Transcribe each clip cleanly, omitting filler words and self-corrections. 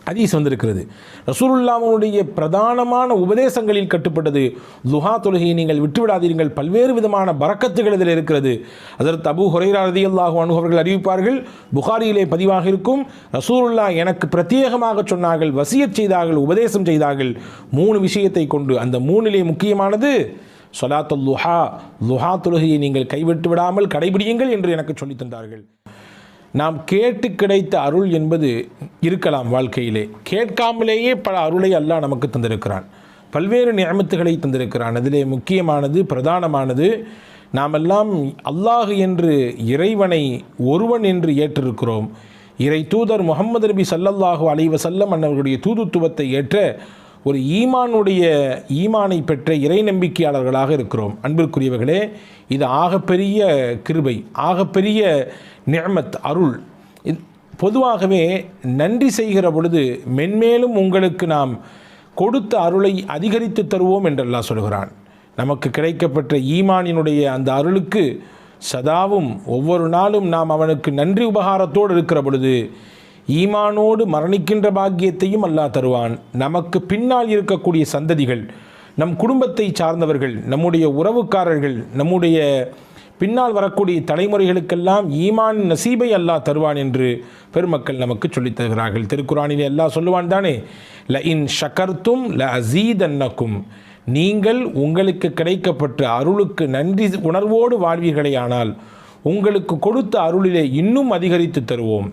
ஹதீஸ் வந்திருக்கிறது. ரசூலுல்லாஹ்வுடைய பிரதானமான உபதேசங்களில் கட்டுப்பட்டது துஹா தொழுகையை நீங்கள் விட்டுவிடாதீர்கள், பல்வேறு விதமான பரக்கத்துகள் இதில் இருக்கிறது. ஹஜ்ரத் அபூ ஹுரைரா ரலியல்லாஹு அன்ஹு அவர்கள் அறிவிப்பார்கள், புகாரியிலே பதிவாக இருக்கும், ரசூலுல்லாஹ் எனக்கு பிரத்யேகமாக சொன்னார்கள், வசியத் செய்தார்கள், உபதேசம் செய்தார்கள் 3 விஷயத்தை கொண்டு. அந்த 3லே முக்கியமானது ஸலாத்துல் துஹா, துஹா தொழுகையை நீங்கள் கைவிட்டு விடாமல் கடைபிடியுங்கள் என்று எனக்கு சொல்லித் தந்தார்கள். நாம் கேட்டு கிடைத்த அருள் என்பது இருக்கலாம் வாழ்க்கையிலே, கேட்காமலேயே பல அருளை அல்லாஹ் நமக்கு தந்திருக்கிறான், பல்வேறு நிஅமத்துகளை தந்திருக்கிறான். அதிலே முக்கியமானது பிரதானமானது நாமெல்லாம் அல்லாஹ் என்று இறைவனை ஒருவன் என்று ஏற்றிருக்கிறோம். இறை தூதர் முஹம்மது நபி ஸல்லல்லாஹு அலைஹி வஸல்லம் அவர்களுடைய தூதுத்துவத்தை ஏற்ற ஒரு ஈமானை பெற்ற இறை நம்பிக்கையாளர்களாக இருக்கிறோம். அன்பிற்குரியவர்களே, இது ஆகப்பெரிய கிருபை, ஆகப்பெரிய நிஅமத், அருள். பொதுவாகவே நன்றி செய்கிற பொழுது மென்மேலும் உங்களுக்கு நாம் கொடுத்த அருளை அதிகரித்து தருவோம் என்று அல்லாஹ் சொல்கிறான். நமக்கு கிடைக்கப்பட்ட ஈமானினுடைய அந்த அருளுக்கு சதாவும் ஒவ்வொரு நாளும் நாம் அவனுக்கு நன்றி உபகாரத்தோடு இருக்கிற பொழுது ஈமானோடு மரணிக்கின்ற பாக்கியத்தையும் அல்லாஹ் தருவான். நமக்கு பின்னால் இருக்கக்கூடிய சந்ததிகள், நம் குடும்பத்தை சார்ந்தவர்கள், நம்முடைய உறவுக்காரர்கள், நம்முடைய பின்னால் வரக்கூடிய தலைமுறைகளுக்கெல்லாம் ஈமான் நசீபை அல்லாஹ் தருவான் என்று பெருமக்கள் நமக்கு சொல்லித் தருகிறார்கள். திருக்குரானிலே அல்லாஹ் சொல்லுவான் தானே, ல இன் ஷக்கர்த்தும் ல அஸீதன்னக்கும், நீங்கள் உங்களுக்கு கிடைக்கப்பட்ட அருளுக்கு நன்றி உணர்வோடு வாழ்வீர்களேயானால் உங்களுக்கு கொடுத்த அருளிலே இன்னும் அதிகரித்து தருவோம்.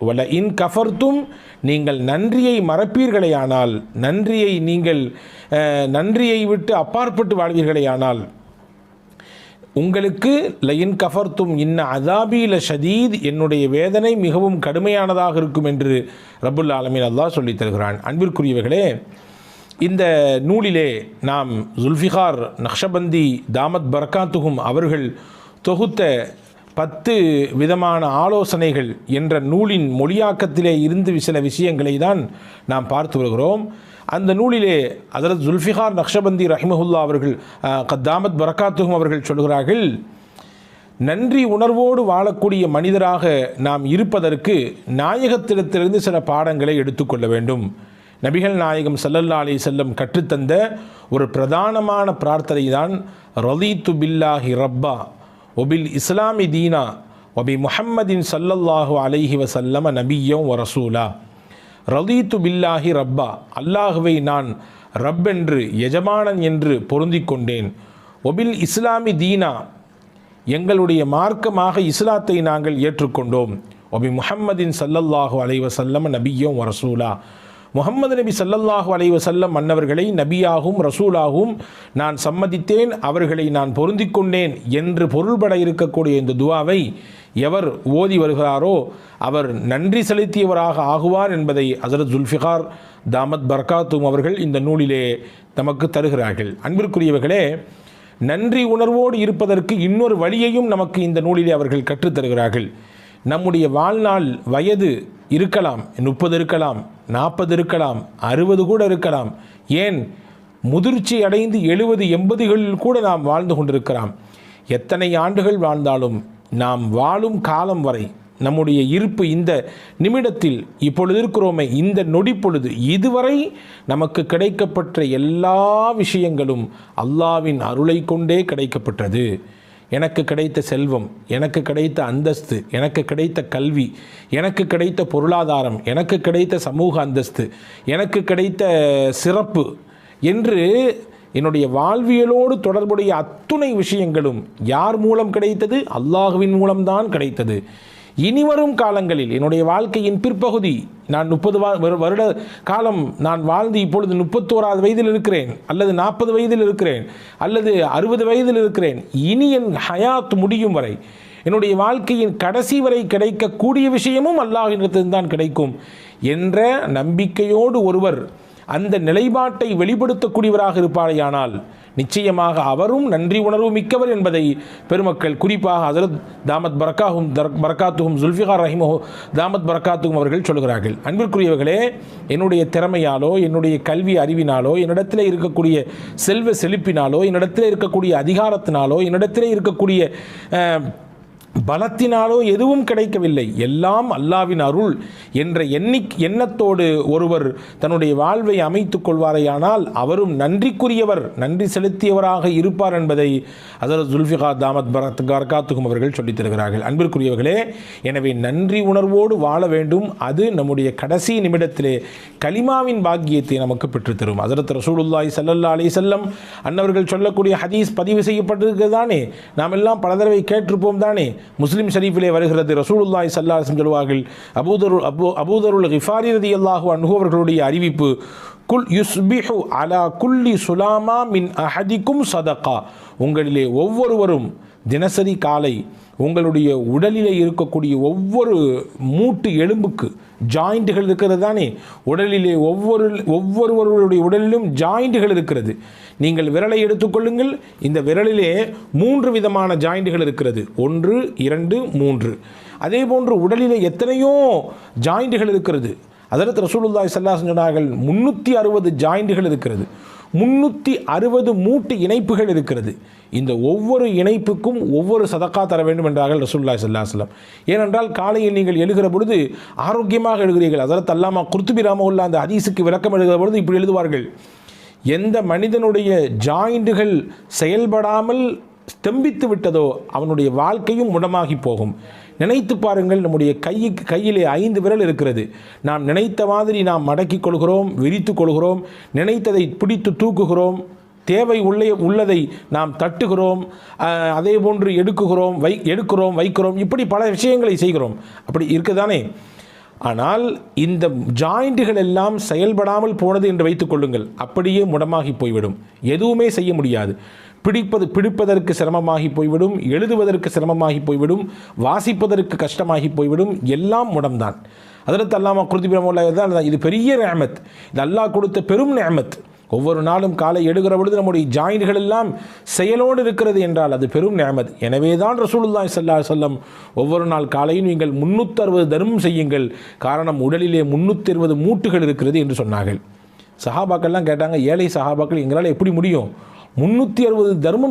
வல இன் கஃபர்த்தும், நீங்கள் நன்றியை மறப்பீர்களேயானால், நன்றியை விட்டு அப்பாற்பட்டு வாழ்வீர்களேயானால் உங்களுக்கு லயின் கஃபர்த்தும் இன்ன அதாபீல ஷதீத், என்னுடைய வேதனை மிகவும் கடுமையானதாக இருக்கும் என்று ரப்புல் ஆலமீன் அல்லாஹ் சொல்லித் தருகிறான். அன்பிற்குரியவர்களே, இந்த நூலிலே நாம் ஜுல்ஃபிகார் நக்ஷபந்தி தாமத் பரக்காத்துஹும் அவர்கள் தொகுத்த 10 விதமான ஆலோசனைகள் என்ற நூலின் மொழியாக்கத்திலே இருந்து சில விஷயங்களை தான் நாம் பார்த்து வருகிறோம். அந்த நூலிலே ஹஜ்ரத் ஜுல்ஃபிகார் நக்ஷபந்தி ரஹிமஹுல்லா அவர்கள் தாமத் பரக்காத்துஹும் அவர்கள் சொல்கிறார்கள், நன்றி உணர்வோடு வாழக்கூடிய மனிதராக நாம் இருப்பதற்கு நாயகத்திடத்திலிருந்து சில பாடங்களை எடுத்துக்கொள்ள வேண்டும். நபிகள் நாயகம் ஸல்லல்லாஹு அலைஹி வஸல்லம் கற்றுத்தந்த ஒரு பிரதானமான பிரார்த்தனை தான் ரலீத்து பில்லாஹி ரப்பா ஒபில் இஸ்லாமி தீனா ஒபி முஹம்மதின் ஸல்லல்லாஹு அலைஹி வஸல்லம் நபிய்யம் வ ரசூலா. ரலீத்து பில்லாஹி ரப்பா, அல்லாஹுவை நான் ரப் என்று, எஜமானன் என்று பொருந்திக் கொண்டேன். ஒபில் இஸ்லாமி தீனா, எங்களுடைய மார்க்கமாக இஸ்லாத்தை நாங்கள் ஏற்றுக்கொண்டோம். ஒபி முஹம்மதின் ஸல்லல்லாஹு அலைஹி வஸல்லம் நபிய்யம் வ ரசூலா, முஹம்மது நபி ஸல்லல்லாஹு அலைஹி வஸல்லம் மன்னவர்களை நபியாகவும் ரசூலாகவும் நான் சம்மதித்தேன், அவர்களை நான் பொருந்திக் கொண்டேன் என்று பொருள்பட இருக்கக்கூடிய இந்த துவாவை எவர் ஓதி வருகிறாரோ அவர் நன்றி செலுத்தியவராக ஆகுவார் என்பதை ஹஜ்ரத் ஜுல்ஃபிகார் தாமத் பரக்காத்துஹும் அவர்கள் இந்த நூலிலே நமக்கு தருகிறார்கள். அன்பிற்குரியவர்களே, நன்றி உணர்வோடு இருப்பதற்கு இன்னொரு வழியையும் நமக்கு இந்த நூலிலே அவர்கள் கற்றுத்தருகிறார்கள். நம்முடைய வாழ்நாள் வயது இருக்கலாம், 30 இருக்கலாம், 40 இருக்கலாம், 60 கூட இருக்கலாம், ஏன் முதிர்ச்சி அடைந்து 70, 80களில் கூட நாம் வாழ்ந்து கொண்டிருக்கலாம். எத்தனை ஆண்டுகள் வாழ்ந்தாலும் நாம் வாழும் காலம் வரை நம்முடைய இருப்பு இந்த நிமிடத்தில் இப்பொழுது இருக்கிறோமே, இந்த நொடி பொழுது இதுவரை நமக்கு கிடைக்கப்பட்ட எல்லா விஷயங்களும் அல்லாஹ்வின் அருளை கொண்டே கிடைக்கப்பட்டது. எனக்கு கிடைத்த செல்வம், எனக்கு கிடைத்த அந்தஸ்து, எனக்கு கிடைத்த கல்வி, எனக்கு கிடைத்த பொருளாதாரம், எனக்கு கிடைத்த சமூக அந்தஸ்து, எனக்கு கிடைத்த சிறப்பு என்று என்னுடைய வாழ்வியலோடு தொடர்புடைய அத்துணை விஷயங்களும் யார் மூலம் கிடைத்தது? அல்லாஹுவின் மூலம்தான் கிடைத்தது. இனிவரும் காலங்களில் என்னுடைய வாழ்க்கையின் பிற்பகுதி, நான் 30 வருட காலம் நான் வாழ்ந்து இப்பொழுது 31வது வயதில் இருக்கிறேன், அல்லது 40 வயதில் இருக்கிறேன், அல்லது 60 வயதில் இருக்கிறேன். இனி என் ஹயாத் முடியும் வரை, என்னுடைய வாழ்க்கையின் கடைசி வரை கிடைக்கக்கூடிய விஷயமும் அல்லாஹ்விடத்தில் தான் கிடைக்கும் என்ற நம்பிக்கையோடு ஒருவர் அந்த நிலைப்பாட்டை வெளிப்படுத்தக்கூடியவராக இருப்பாரேயானால் நிச்சயமாக அவரும் நன்றி உணர்வு மிக்கவர் என்பதை பெருமக்கள், குறிப்பாக ஹஜ்ரத் தாமத் பரக்காத்துஹும் ஜுல்ஃபிகார் ரஹிமஹு தாமத் பரக்காத்துஹும் அவர்கள் சொல்கிறார்கள். அன்பிற்குரியவர்களே, என்னுடைய திறமையாலோ, என்னுடைய கல்வி அறிவினாலோ, என்னிடத்தில் இருக்கக்கூடிய செல்வ செழிப்பினாலோ, என்னிடத்தில் இருக்கக்கூடிய அதிகாரத்தினாலோ, என்னிடத்தில் இருக்கக்கூடிய பலத்தினாலோ எதுவும் கிடைக்கவில்லை, எல்லாம் அல்லாவின் அருள் என்ற எண்ணத்தோடு ஒருவர் தன்னுடைய வாழ்வை அமைத்துக் கொள்வாரையானால் அவரும் நன்றிக்குரியவர், நன்றி செலுத்தியவராக இருப்பார் என்பதை ஹஸரத் ஜுல்ஃபிகார் தாமத் பரகாத்துஹும் அவர்கள் சொல்லித் தருகிறார்கள். அன்பிற்குரியவர்களே, எனவே நன்றி உணர்வோடு வாழ வேண்டும். அது நம்முடைய கடைசி நிமிடத்திலே கலிமாவின் பாக்கியத்தை நமக்கு பெற்றுத்தரும். ஹஸரத் ரசூலுல்லாஹி ஸல்லல்லாஹு அலைஹி வஸல்லம் அன்னவர்கள் சொல்லக்கூடிய ஹதீஸ் பதிவு செய்யப்பட்டிருக்கிறது தானே, நாம் எல்லாம் பல தடவை கேட்டிருப்போம் தானே. முஸ்லிம் ஷரீஃபிலே வருகிறது, ரசூலுல்லாஹி ஸல்லல்லாஹு அலைஹி வஸல்லம் சொல்வார்கள், அபூதருல் கிஃபாரி ரலியல்லாஹு அன்ஹு அவர்களுடைய அறிவிப்பு, குல் யுஸ்பிஹு அலா குல்லி சுலாமா மின் அஹதிக்கும் சதகா, உங்களிலே ஒவ்வொருவரும் தினசரி காலை உங்களுடைய உடலிலே இருக்கக்கூடிய ஒவ்வொரு மூட்டு எலும்புக்கு ஜாயிண்ட்டுகள் இருக்கிறது தானே, உடலிலே ஒவ்வொருவருடைய உடலிலும் ஜாயிண்ட்டுகள் இருக்கிறது. நீங்கள் விரலை எடுத்துக்கொள்ளுங்கள், இந்த விரலிலே 3 விதமான ஜாயிண்ட்டுகள் இருக்கிறது, 1 2 3. அதே போன்று உடலிலே எத்தனையோ ஜாயிண்ட்டுகள் இருக்கிறது. ஹஸரத் ரசூலுல்லாஹி ஸல்லல்லாஹு அலைஹி வஸல்லம் சொன்னார்கள் 360 ஜாயிண்ட்டுகள் இருக்கிறது, 360 மூட்டு இணைப்புகள் இருக்கிறது. இந்த ஒவ்வொரு இணைப்புக்கும் ஒவ்வொரு சதக்கா தர வேண்டும் என்றார்கள் ரசூலுல்லாஹி ஸல்லல்லாஹு அலைஹி வஸல்லம். ஏனென்றால் காலையில் நீங்கள் எழுகிற பொழுது ஆரோக்கியமாக எழுகிறீர்கள். ஹஸரத் அல்லாமா குர்துபி ரஹ்மத்துல்லாஹி அந்த ஹதீஸுக்கு விளக்கம் எழுதுகிற பொழுது இப்படி எழுதுவார்கள், எந்த மனிதனுடைய ஜாயிண்டுகள் செயல்படாமல் ஸ்தம்பித்து விட்டதோ அவனுடைய வாழ்க்கையும் முடமாகி போகும். நினைத்து பாருங்கள், நம்முடைய கையிலே 5 விரல் இருக்கிறது. நாம் நினைத்த மாதிரி நாம் மடக்கிக் கொள்கிறோம், விரித்து கொள்கிறோம், நினைத்ததை பிடித்து தூக்குகிறோம், தேவை உள்ளதை நாம் தட்டுகிறோம், அதே போன்று எடுக்கிறோம் வைக்கிறோம், இப்படி பல விஷயங்களை செய்கிறோம். அப்படி இருக்குதானே. ஆனால் இந்த ஜாயிண்ட்டுகள் எல்லாம் செயல்படாமல் போனது என்று வைத்துக் கொள்ளுங்கள், அப்படியே முடமாகி போய்விடும், எதுவுமே செய்ய முடியாது. பிடிப்பதற்கு சிரமமாகி போய்விடும், எழுதுவதற்கு சிரமமாகி போய்விடும், வாசிப்பதற்கு கஷ்டமாகி போய்விடும், எல்லாம் முடம்தான். ஹஸரத் அல்லாமா குர்துபி ரஹ்மத்துல்லாஹி தான், இது பெரிய நிஅமத், இது அல்லாஹ் கொடுத்த பெரும் நிஅமத். ஒவ்வொரு நாளும் காலை எடுக்கிற பொழுது நம்முடைய ஜாயின்கள் எல்லாம் செயலோடு இருக்கிறது என்றால் அது பெரும் நிஅமத். எனவே தான் ரசூலுல்லாஹி ஸல்லல்லாஹு அலைஹி வஸல்லம் ஒவ்வொரு நாள் காலையும் நீங்கள் 360 தர்மம் செய்யுங்கள், காரணம் உடலிலே 360 மூட்டுகள் இருக்கிறது என்று சொன்னார்கள். சஹாபாக்கள்லாம் கேட்டாங்க, ஏழை சஹாபாக்கள் எங்களால் எப்படி முடியும், 360 தர்மம்